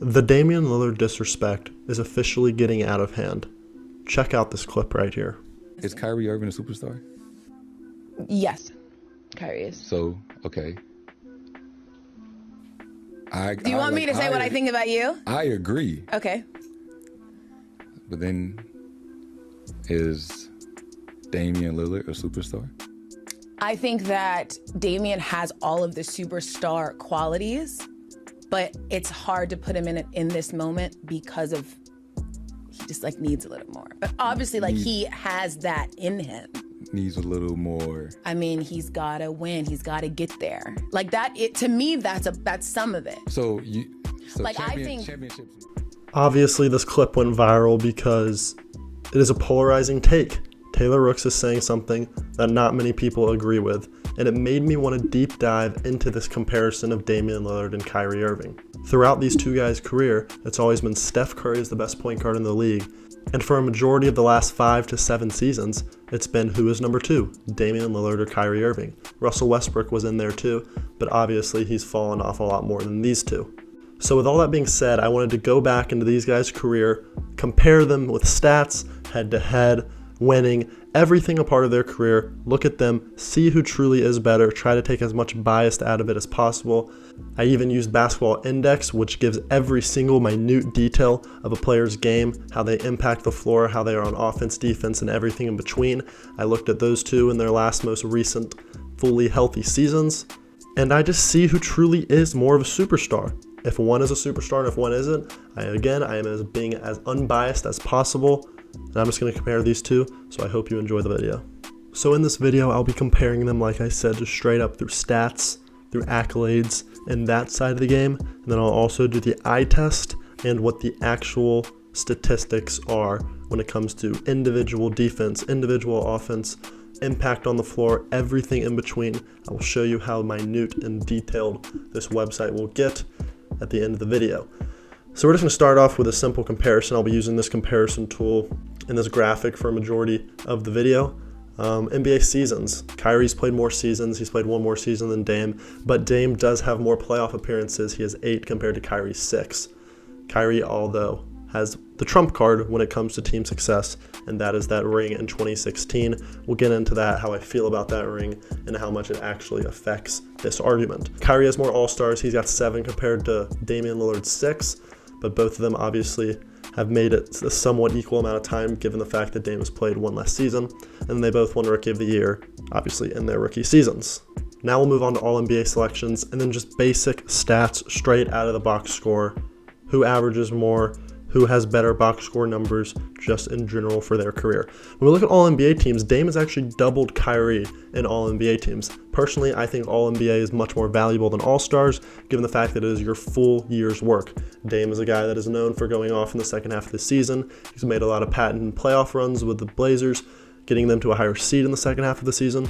The Damian Lillard disrespect is officially getting out of hand. Check out this clip right here. Is Kyrie Irving a superstar? Yes, Kyrie is. So, okay. Do you want me to say what I think about you? I agree. Okay. But then, is Damian Lillard a superstar? I think that Damian has all of the superstar qualities, but it's hard to put him in this moment because of he just needs a little more. But obviously he has that in him. Needs a little more. I mean, he's gotta win. He's gotta get there. To me, that's some of it. I think championships. Obviously, this clip went viral because it is a polarizing take. Taylor Rooks is saying something that not many people agree with, and it made me want to deep dive into this comparison of Damian Lillard and Kyrie Irving. Throughout these two guys' career, it's always been Steph Curry is the best point guard in the league, and for a majority of the last 5 to 7 seasons, it's been who is number 2, Damian Lillard or Kyrie Irving. Russell Westbrook was in there too, but obviously he's fallen off a lot more than these two. So with all that being said, I wanted to go back into these guys' career, compare them with stats, head-to-head, winning, everything a part of their career, look at them, see who truly is better, try to take as much bias out of it as possible. I even used Basketball Index, which gives every single minute detail of a player's game, how they impact the floor, how they are on offense, defense, and everything in between. I looked at those two in their last most recent fully healthy seasons, and I just see who truly is more of a superstar. If one is a superstar and if one isn't, I am being as unbiased as possible. And I'm just going to compare these two, so I hope you enjoy the video. So in this video, I'll be comparing them, like I said, just straight up through stats, through accolades, and that side of the game. And then I'll also do the eye test and what the actual statistics are when it comes to individual defense, individual offense, impact on the floor, everything in between. I will show you how minute and detailed this website will get at the end of the video. So we're just going to start off with a simple comparison. I'll be using this comparison tool in this graphic for a majority of the video. NBA seasons. Kyrie's played more seasons. He's played one more season than Dame, but Dame does have more playoff appearances. He has 8 compared to Kyrie's 6. Kyrie, although, has the trump card when it comes to team success, and that is that ring in 2016. We'll get into that, how I feel about that ring, and how much it actually affects this argument. Kyrie has more All-Stars. He's got 7 compared to Damian Lillard's 6. But both of them obviously have made it a somewhat equal amount of time given the fact that Dame has played one less season, and they both won Rookie of the Year, obviously, in their rookie seasons. Now we'll move on to All-NBA selections, and then just basic stats straight out of the box score. Who averages more, who has better box score numbers, just in general for their career. When we look at All-NBA teams, Dame has actually doubled Kyrie in All-NBA teams. Personally, I think All-NBA is much more valuable than All-Stars, given the fact that it is your full year's work. Dame is a guy that is known for going off in the second half of the season. He's made a lot of patent playoff runs with the Blazers, getting them to a higher seed in the second half of the season.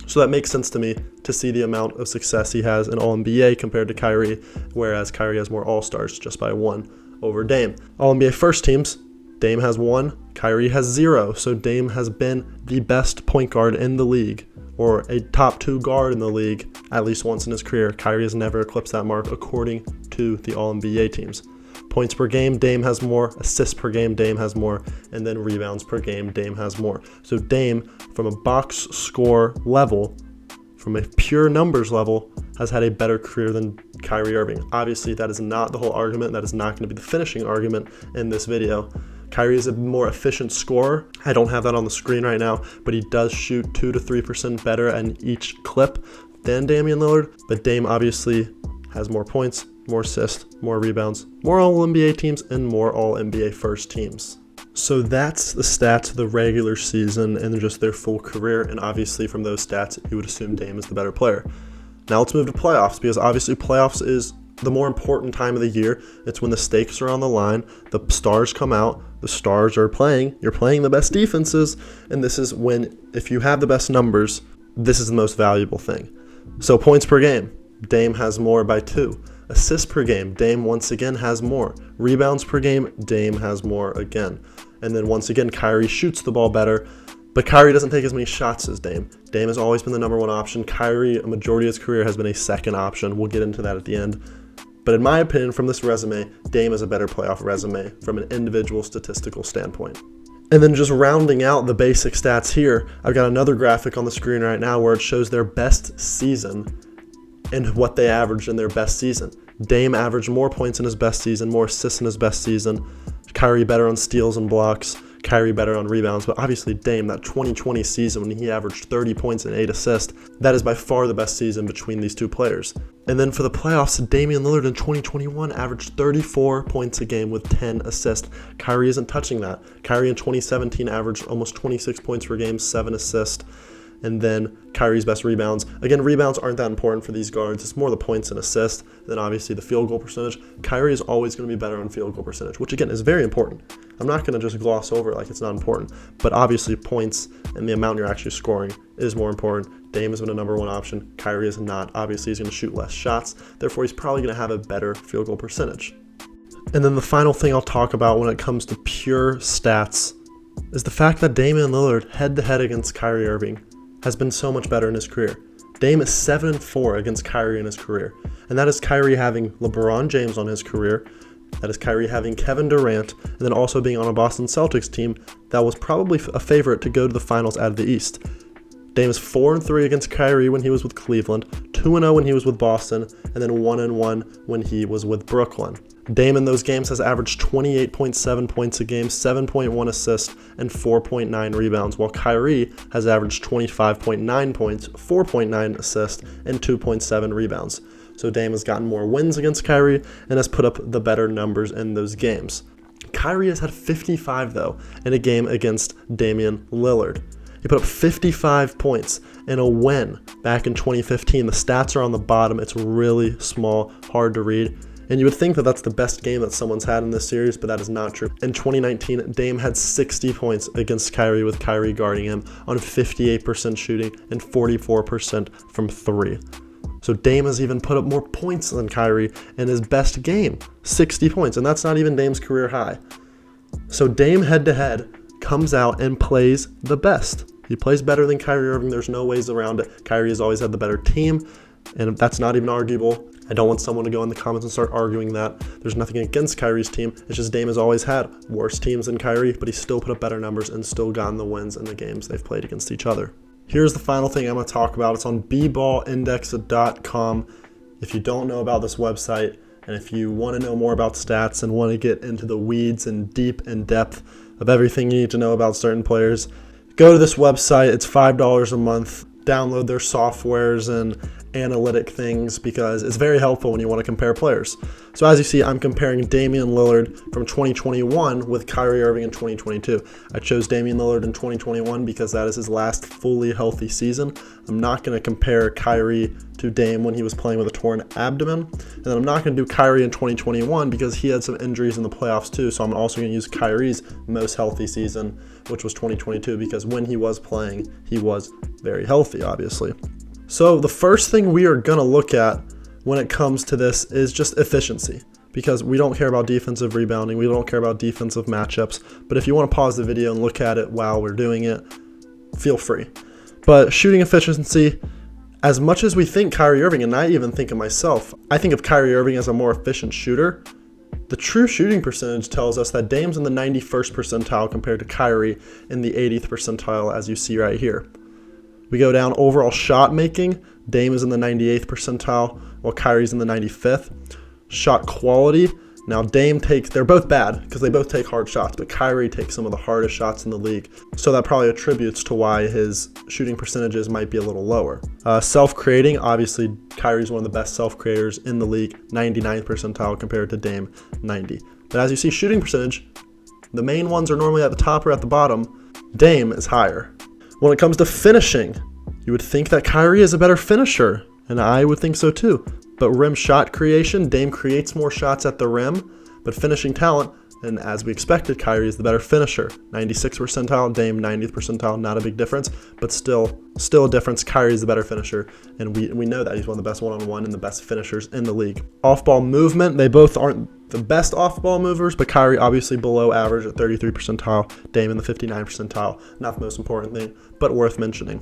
So that makes sense to me to see the amount of success he has in All-NBA compared to Kyrie, whereas Kyrie has more All-Stars just by 1 over Dame. All-NBA first teams, Dame has 1, Kyrie has 0, so Dame has been the best point guard in the league, or a top 2 guard in the league at least once in his career. Kyrie has never eclipsed that mark according to the All-NBA teams. Points per game, Dame has more. Assists per game, Dame has more. And then rebounds per game, Dame has more. So Dame, from a box score level, from a pure numbers level, has had a better career than Kyrie Irving. Obviously, that is not the whole argument. That is not going to be the finishing argument in this video. Kyrie is a more efficient scorer. I don't have that on the screen right now, but he does shoot 2 to 3% better in each clip than Damian Lillard. But Dame obviously has more points, more assists, more rebounds, more All-NBA teams, and more All-NBA first teams. So that's the stats of the regular season and just their full career, and obviously from those stats, you would assume Dame is the better player. Now let's move to playoffs, because obviously playoffs is the more important time of the year. It's when the stakes are on the line, the stars come out, the stars are playing, you're playing the best defenses, and this is when, if you have the best numbers, this is the most valuable thing. So points per game, Dame has more by 2. Assists per game, Dame once again has more. Rebounds per game, Dame has more again. And then once again, Kyrie shoots the ball better, but Kyrie doesn't take as many shots as Dame. Dame has always been the number 1 option. Kyrie, a majority of his career, has been a second option. We'll get into that at the end. But in my opinion, from this resume, Dame is a better playoff resume from an individual statistical standpoint. And then just rounding out the basic stats here, I've got another graphic on the screen right now where it shows their best season and what they averaged in their best season. Dame averaged more points in his best season, more assists in his best season. Kyrie better on steals and blocks. Kyrie better on rebounds. But obviously Dame, that 2020 season when he averaged 30 points and 8 assists, that is by far the best season between these two players. And then for the playoffs, Damian Lillard in 2021 averaged 34 points a game with 10 assists. Kyrie isn't touching that. Kyrie in 2017 averaged almost 26 points per game, 7 assists. And then Kyrie's best rebounds. Again, rebounds aren't that important for these guards. It's more the points and assists than obviously the field goal percentage. Kyrie is always going to be better on field goal percentage, which again is very important. I'm not going to just gloss over it like it's not important. But obviously points and the amount you're actually scoring is more important. Dame has been a number one option. Kyrie is not. Obviously he's going to shoot less shots. Therefore, he's probably going to have a better field goal percentage. And then the final thing I'll talk about when it comes to pure stats is the fact that Damian Lillard head-to-head against Kyrie Irving has been so much better in his career. Dame is 7-4 against Kyrie in his career. And that is Kyrie having LeBron James on his career. That is Kyrie having Kevin Durant, and then also being on a Boston Celtics team that was probably a favorite to go to the finals out of the East. Dame is 4-3 against Kyrie when he was with Cleveland, 2-0 when he was with Boston, and then 1-1 when he was with Brooklyn. Dame in those games has averaged 28.7 points a game, 7.1 assists, and 4.9 rebounds, while Kyrie has averaged 25.9 points, 4.9 assists, and 2.7 rebounds. So Dame has gotten more wins against Kyrie and has put up the better numbers in those games. Kyrie has had 55, though, in a game against Damian Lillard. He put up 55 points in a win back in 2015. The stats are on the bottom. It's really small, hard to read. And you would think that that's the best game that someone's had in this series, but that is not true. In 2019, Dame had 60 points against Kyrie with Kyrie guarding him on 58% shooting and 44% from 3. So Dame has even put up more points than Kyrie in his best game, 60 points, and that's not even Dame's career high. So Dame head-to-head comes out and plays the best. He plays better than Kyrie Irving. There's no ways around it. Kyrie has always had the better team, and that's not even arguable. I don't want someone to go in the comments and start arguing that. There's nothing against Kyrie's team. It's just Dame has always had worse teams than Kyrie, but he's still put up better numbers and still gotten the wins in the games they've played against each other. Here's the final thing I'm going to talk about. It's on bballindex.com. If you don't know about this website, and if you want to know more about stats and want to get into the weeds and deep in depth of everything you need to know about certain players, go to this website. It's $5 a month. Download their softwares and analytic things because it's very helpful when you want to compare players. So as you see, I'm comparing Damian Lillard from 2021 with Kyrie Irving in 2022. I chose Damian Lillard in 2021 because that is his last fully healthy season. I'm not going to compare Kyrie to Dame when he was playing with a torn abdomen. And then I'm not going to do Kyrie in 2021 because he had some injuries in the playoffs too. So I'm also going to use Kyrie's most healthy season, which was 2022, because when he was playing, he was very healthy, obviously. So the first thing we are going to look at when it comes to this is just efficiency, because we don't care about defensive rebounding. We don't care about defensive matchups. But if you want to pause the video and look at it while we're doing it, feel free. But shooting efficiency, as much as we think Kyrie Irving, and I even think of myself, I think of Kyrie Irving as a more efficient shooter. The true shooting percentage tells us that Dame's in the 91st percentile compared to Kyrie in the 80th percentile, as you see right here. We go down overall shot making. Dame is in the 98th percentile, while Kyrie's in the 95th. Shot quality. Now they're both bad because they both take hard shots, but Kyrie takes some of the hardest shots in the league. So that probably attributes to why his shooting percentages might be a little lower. Self-creating, obviously Kyrie's one of the best self-creators in the league, 99th percentile compared to Dame, 90. But as you see, shooting percentage, the main ones are normally at the top or at the bottom. Dame is higher. When it comes to finishing, you would think that Kyrie is a better finisher, and I would think so too. But rim shot creation, Dame creates more shots at the rim, but finishing talent, and as we expected, Kyrie is the better finisher. 96th percentile, Dame 90th percentile, not a big difference, but still a difference. Kyrie is the better finisher, and we know that he's one of the best one-on-one and the best finishers in the league. Off-ball movement, they both aren't the best off-ball movers, but Kyrie obviously below average at 33 percentile, Dame in the 59 percentile. Not the most important thing, but worth mentioning.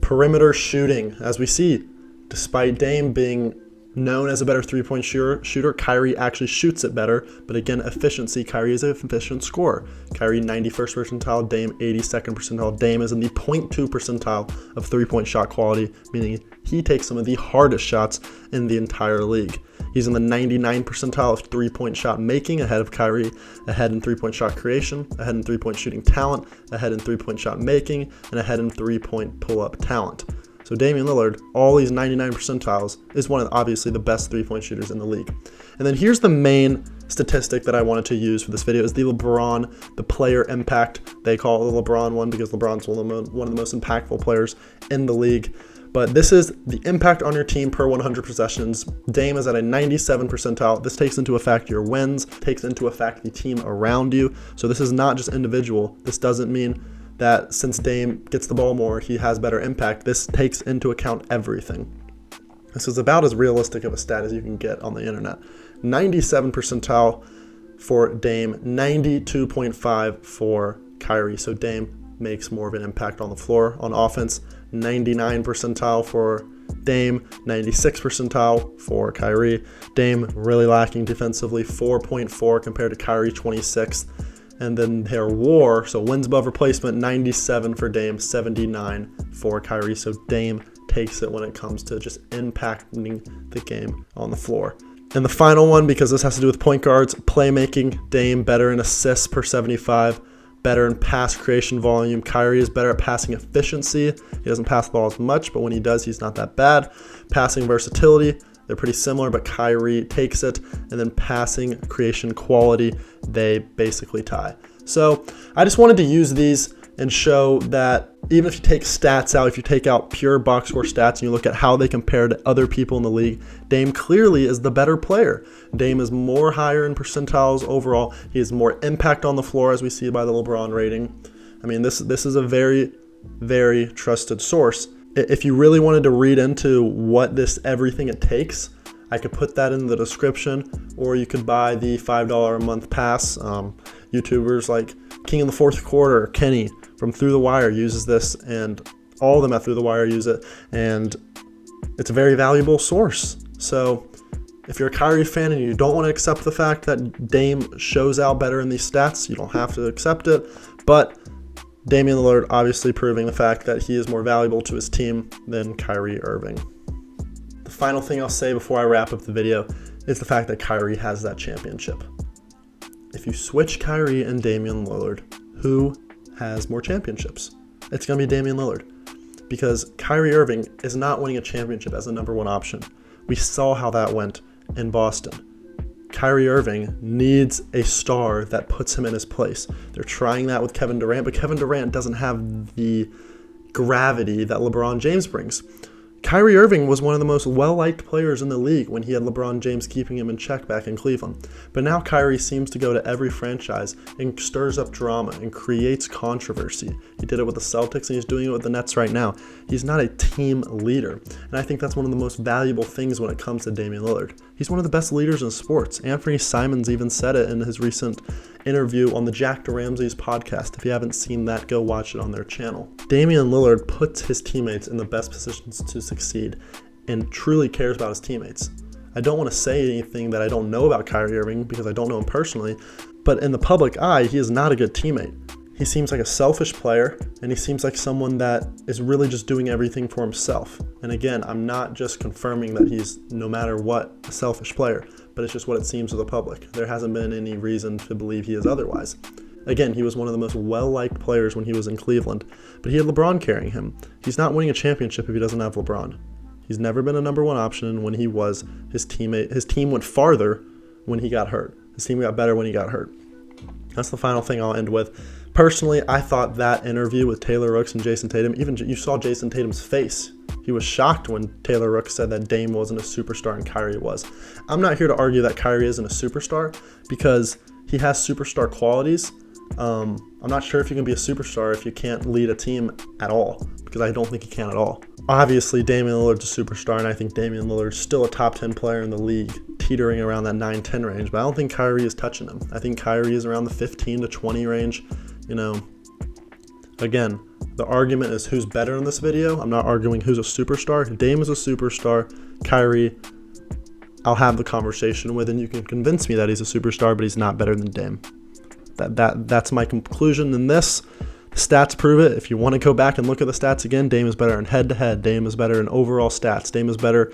Perimeter shooting, as we see, despite Dame being known as a better three-point shooter. Kyrie actually shoots it better, but again, efficiency, Kyrie is an efficient scorer. Kyrie 91st percentile, Dame 82nd percentile. Dame is in the 0.2 percentile of three-point shot quality, meaning he takes some of the hardest shots in the entire league. He's in the 99th percentile of three-point shot making, ahead of Kyrie, ahead in three-point shot creation, ahead in three-point shooting talent, ahead in three-point shot making, and ahead in three-point pull-up talent. So Damian Lillard, all these 99 percentiles, is one of obviously the best three-point shooters in the league. And then here's the main statistic that I wanted to use for this video, is the LeBron, the player impact. They call it the LeBron one because LeBron's one of the most impactful players in the league. But this is the impact on your team per 100 possessions. Dame is at a 97 percentile. This takes into effect your wins, takes into effect the team around you. So this is not just individual. This doesn't mean that since Dame gets the ball more, he has better impact. This takes into account everything. This is about as realistic of a stat as you can get on the internet. 97 percentile for Dame, 92.5 for Kyrie. So Dame makes more of an impact on the floor on offense. 99 percentile for Dame, 96 percentile for Kyrie. Dame really lacking defensively, 4.4 compared to Kyrie, 26th. And then their WAR, so wins above replacement, 97 for Dame, 79 for Kyrie. So Dame takes it when it comes to just impacting the game on the floor. And the final one, because this has to do with point guards, playmaking. Dame better in assists per 75, better in pass creation volume. Kyrie is better at passing efficiency. He doesn't pass the ball as much, but when he does, he's not that bad. Passing versatility, they're pretty similar, but Kyrie takes it. And then passing creation quality, they basically tie. So I just wanted to use these and show that even if you take stats out, if you take out pure box score stats and you look at how they compare to other people in the league, Dame clearly is the better player. Dame is more higher in percentiles overall. He has more impact on the floor, as we see by the LeBron rating. I mean, this is a very, very trusted source. If you really wanted to read into what everything it takes, I could put that in the description, or you could buy the $5 a month pass. YouTubers like King in the Fourth Quarter, Kenny from Through the Wire uses this, and all of them at Through the Wire use it, and it's a very valuable source. So if you're a Kyrie fan and you don't want to accept the fact that Dame shows out better in these stats, you don't have to accept it, but Damian Lillard obviously proving the fact that he is more valuable to his team than Kyrie Irving. The final thing I'll say before I wrap up the video is the fact that Kyrie has that championship. If you switch Kyrie and Damian Lillard, who has more championships? It's going to be Damian Lillard, because Kyrie Irving is not winning a championship as the number one option. We saw how that went in Boston. Kyrie Irving needs a star that puts him in his place. They're trying that with Kevin Durant, but Kevin Durant doesn't have the gravity that LeBron James brings. Kyrie Irving was one of the most well-liked players in the league when he had LeBron James keeping him in check back in Cleveland. But now Kyrie seems to go to every franchise and stirs up drama and creates controversy. He did it with the Celtics and he's doing it with the Nets right now. He's not a team leader. And I think that's one of the most valuable things when it comes to Damian Lillard. He's one of the best leaders in sports. Anthony Simons even said it in his recent interview on the Jack DeRamsey's podcast. If you haven't seen that, go watch it on their channel. Damian Lillard puts his teammates in the best positions to succeed and truly cares about his teammates. I don't want to say anything that I don't know about Kyrie Irving because I don't know him personally, but in the public eye, he is not a good teammate. He seems like a selfish player, and he seems like someone that is really just doing everything for himself. And again, I'm not just confirming that he's, no matter what, a selfish player, but it's just what it seems to the public. There hasn't been any reason to believe he is otherwise. Again, he was one of the most well-liked players when he was in Cleveland, but he had LeBron carrying him. He's not winning a championship if he doesn't have LeBron. He's never been a number one option when he was his teammate. His team went farther when he got hurt. His team got better when he got hurt. That's the final thing I'll end with. Personally, I thought that interview with Taylor Rooks and Jason Tatum, even you saw Jason Tatum's face. He was shocked when Taylor Rooks said that Dame wasn't a superstar and Kyrie was. I'm not here to argue that Kyrie isn't a superstar because he has superstar qualities. I'm not sure if you can be a superstar if you can't lead a team at all, because I don't think he can at all. Obviously, Damian Lillard's a superstar, and I think Damian Lillard's still a top 10 player in the league, teetering around that 9-10 range, but I don't think Kyrie is touching him. I think Kyrie is around the 15 to 20 range. Again, the argument is who's better in this video. I'm not arguing who's a superstar. Dame is a superstar. Kyrie I'll have the conversation with, and you can convince me that he's a superstar, but he's not better than Dame. That's my conclusion in this. The stats prove it. If you want to go back and look at the stats again, Dame is better in head-to-head. Dame is better in overall stats. Dame is better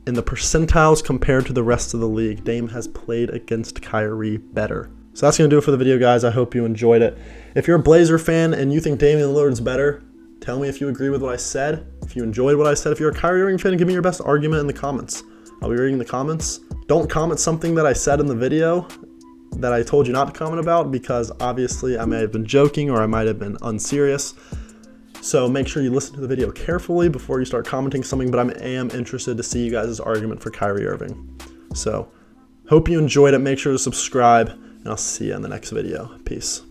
in the percentiles compared to the rest of the league. Dame has played against Kyrie better. So that's going to do it for the video, guys. I hope you enjoyed it. If you're a Blazer fan and you think Damian Lillard's better, tell me if you agree with what I said. If you enjoyed what I said, if you're a Kyrie Irving fan, give me your best argument in the comments. I'll be reading the comments. Don't comment something that I said in the video that I told you not to comment about, because obviously I may have been joking or I might have been unserious. So make sure you listen to the video carefully before you start commenting something, but I am interested to see you guys' argument for Kyrie Irving. So hope you enjoyed it. Make sure to subscribe, and I'll see you in the next video. Peace.